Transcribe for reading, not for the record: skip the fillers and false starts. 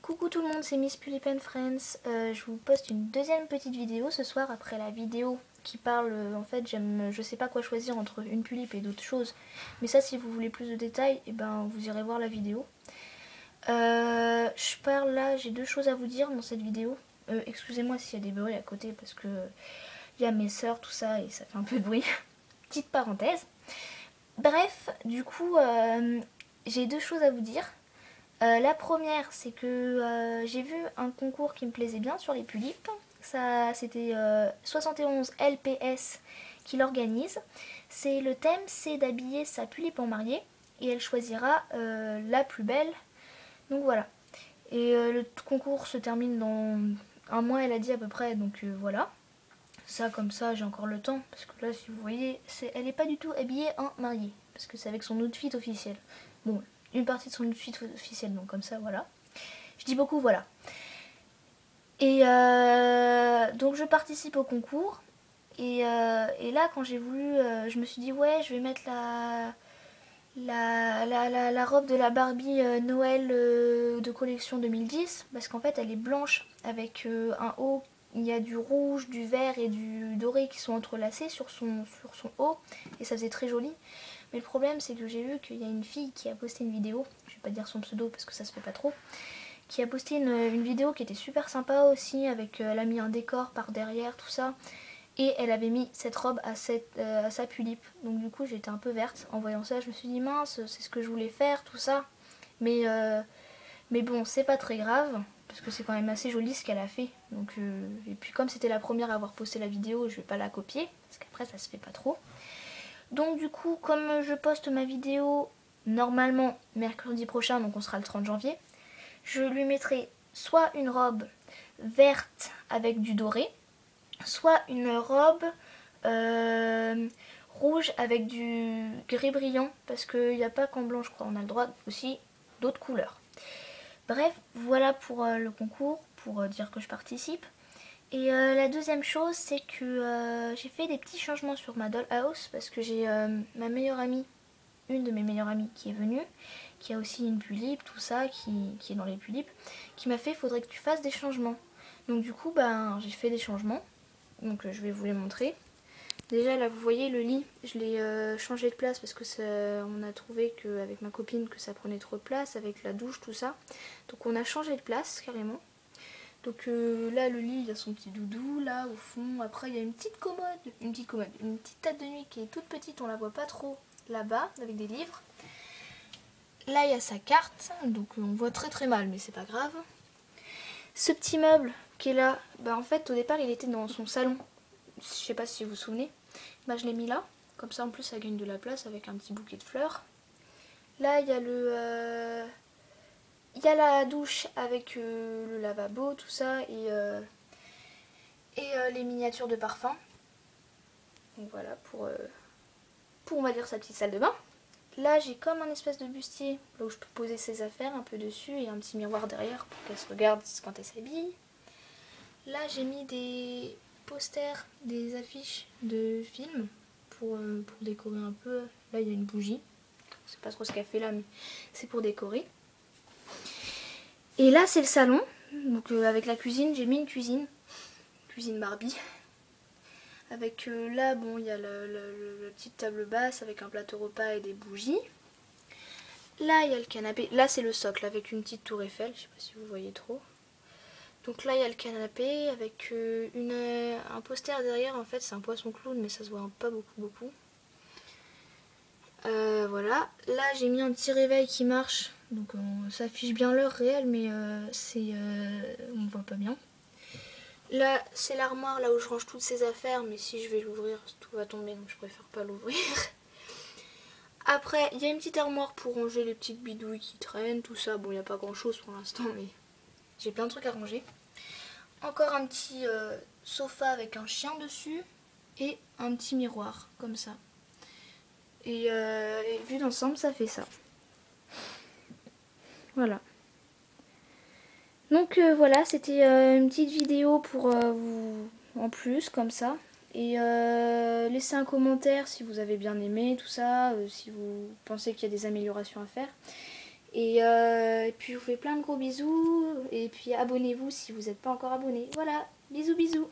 Coucou tout le monde, c'est Miss Pulip and Friends. Je vous poste une deuxième petite vidéo ce soir après la vidéo qui parle, en fait je sais pas quoi choisir entre une tulipe et d'autres choses. Mais ça, si vous voulez plus de détails, et ben vous irez voir la vidéo. Je parle là, j'ai deux choses à vous dire dans cette vidéo. Excusez-moi s'il y a des bruits à côté parce que il y a mes soeurs, tout ça, et ça fait un peu de bruit. Petite parenthèse. Bref, du coup, j'ai deux choses à vous dire. La première, c'est que j'ai vu un concours qui me plaisait bien sur les tulipes. Ça, c'était 71 LPS qui l'organise. Le thème, c'est d'habiller sa tulipe en mariée et elle choisira la plus belle. Donc voilà. Et le concours se termine dans un mois, elle a dit à peu près. Donc voilà. Ça, comme ça, j'ai encore le temps. Parce que là, si vous voyez, elle n'est pas du tout habillée en mariée. Parce que c'est avec son outfit officiel. Bon, une partie de son outfit officiel, donc comme ça, voilà. Je dis beaucoup, voilà. Et donc je participe au concours. Et là, quand j'ai voulu, je me suis dit, ouais, je vais mettre la robe de la Barbie Noël de collection 2010. Parce qu'en fait, elle est blanche avec un haut. Il y a du rouge, du vert et du doré qui sont entrelacés sur son haut. Et ça faisait très joli. Mais le problème, c'est que j'ai vu qu'il y a une fille qui a posté une vidéo, je vais pas dire son pseudo parce que ça se fait pas trop, qui a posté une vidéo qui était super sympa aussi, avec elle a mis un décor par derrière, tout ça, et elle avait mis cette robe à sa tulipe. Donc du coup, j'étais un peu verte en voyant ça, je me suis dit mince, c'est ce que je voulais faire, tout ça. Mais bon, c'est pas très grave, parce que c'est quand même assez joli ce qu'elle a fait. Donc, et puis comme c'était la première à avoir posté la vidéo, je vais pas la copier, parce qu'après ça se fait pas trop. Donc du coup, comme je poste ma vidéo normalement mercredi prochain, donc on sera le 30 janvier, je lui mettrai soit une robe verte avec du doré, soit une robe rouge avec du gris brillant, parce qu'il n'y a pas qu'en blanc, je crois, on a le droit aussi d'autres couleurs. Bref, voilà pour le concours, pour dire que je participe. Et la deuxième chose, c'est que j'ai fait des petits changements sur ma dollhouse parce que j'ai ma meilleure amie, une de mes meilleures amies qui est venue, qui a aussi une tulipe, tout ça, qui est dans les tulipes, qui m'a fait, faudrait que tu fasses des changements. Donc du coup, ben, j'ai fait des changements, donc je vais vous les montrer. Déjà là, vous voyez le lit, je l'ai changé de place parce que on a trouvé qu'avec ma copine que ça prenait trop de place, avec la douche, tout ça. Donc on a changé de place carrément. Donc là, le lit, il a son petit doudou, là, au fond. Après, il y a une petite table de nuit qui est toute petite, on la voit pas trop là-bas, avec des livres. Là, il y a sa carte, donc on voit très très mal, mais c'est pas grave. Ce petit meuble qui est là, bah en fait, au départ, il était dans son salon. Je sais pas si vous vous souvenez. Bah, je l'ai mis là. Comme ça, en plus, ça gagne de la place avec un petit bouquet de fleurs. Là, il y a il y a la douche avec le lavabo, tout ça, et les miniatures de parfum. Donc voilà, pour on va dire sa petite salle de bain. Là, j'ai comme un espèce de bustier, là où je peux poser ses affaires un peu dessus, et un petit miroir derrière pour qu'elle se regarde quand elle s'habille. Là, j'ai mis des posters, des affiches de films pour décorer un peu. Là, il y a une bougie. Je sais pas trop ce qu'elle fait là, mais c'est pour décorer. Et là, c'est le salon. Donc avec la cuisine, j'ai mis une cuisine Barbie. Avec là, bon, il y a la petite table basse avec un plateau repas et des bougies. Là, il y a le canapé. Là, c'est le socle avec une petite tour Eiffel. Je sais pas si vous voyez trop. Donc là, il y a le canapé avec un poster derrière. En fait, c'est un poisson clown, mais ça se voit pas beaucoup. Voilà. Là, j'ai mis un petit réveil qui marche. Donc ça affiche bien l'heure réelle, mais on voit pas bien. Là, c'est l'armoire, là où je range toutes ces affaires, mais si je vais l'ouvrir, tout va tomber, donc je préfère pas l'ouvrir. Après, il y a une petite armoire pour ranger les petites bidouilles qui traînent, tout ça. Bon, il n'y a pas grand chose pour l'instant, mais j'ai plein de trucs à ranger. Encore un petit sofa avec un chien dessus et un petit miroir, comme ça. Et vu d'ensemble, ça fait ça. Voilà. Donc voilà, c'était une petite vidéo pour vous en plus, comme ça. Et laissez un commentaire si vous avez bien aimé tout ça, si vous pensez qu'il y a des améliorations à faire. Et puis je vous fais plein de gros bisous. Et puis abonnez-vous si vous n'êtes pas encore abonné. Voilà, bisous bisous.